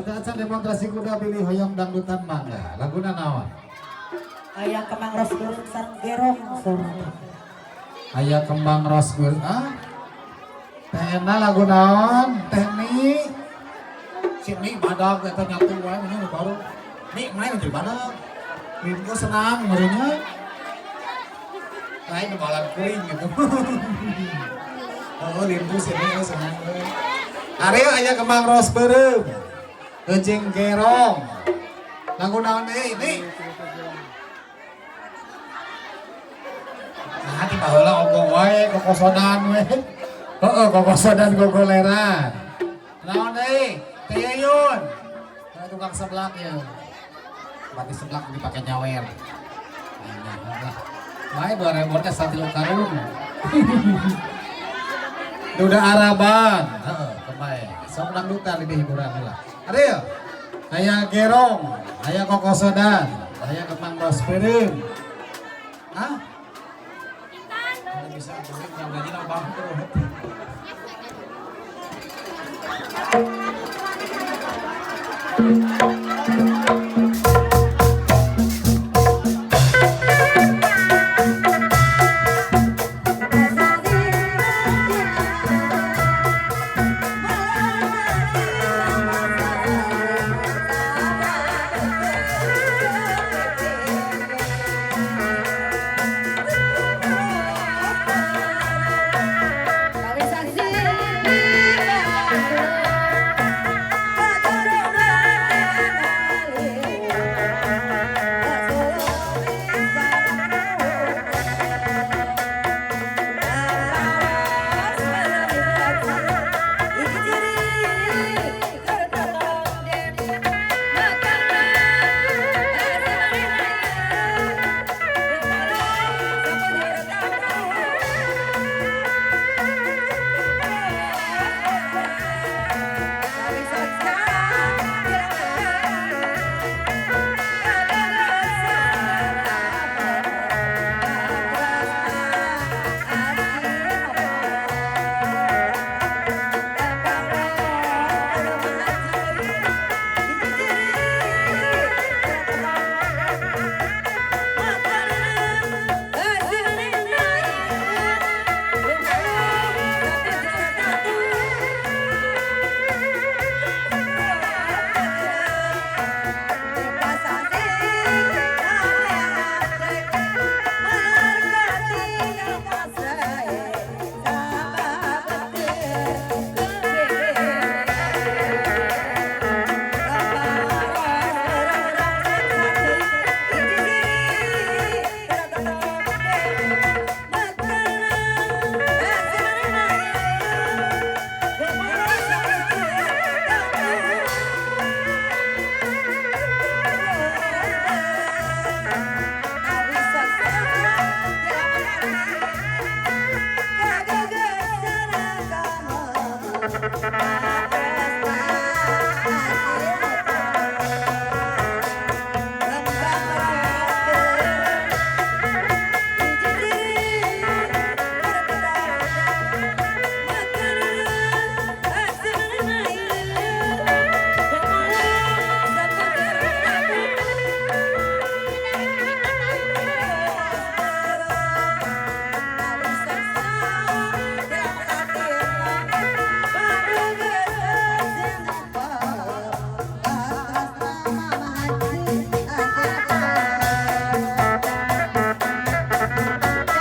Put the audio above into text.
Ada acara demonstrasi kuda pilih hoyong dangdutan mangga. Laguna naon? Aya kemang ros goreng sareng gerong sorang. Aya kembang ros ah? Teh Ena lagu naon? Teh Mi. Si Mi badag eta nyatu wae ini baru. Mi main di badag. Minggu senang barunya. Lain balan kuring gitu. Oh, rindu sini senang. Areo aya kembang ros beureum. Kencing gerong. Lagu naon ini? Nah, di baheula ogong wae kokosodan we. Heeh, kokosodan gogoleran. Naon deui? Teh Yayun. Tukang seblak ya. Pati seblak dipakai nyawer. Bae 2000 teh satu karung. Duda Araban. Heeh, kemae. Sok dangdutan di hiburan heula. Ariel. Aya gerong, aya kokosodan, aya kembang ros beureum. Hah? Bisa kulit yang gaji nambah terus.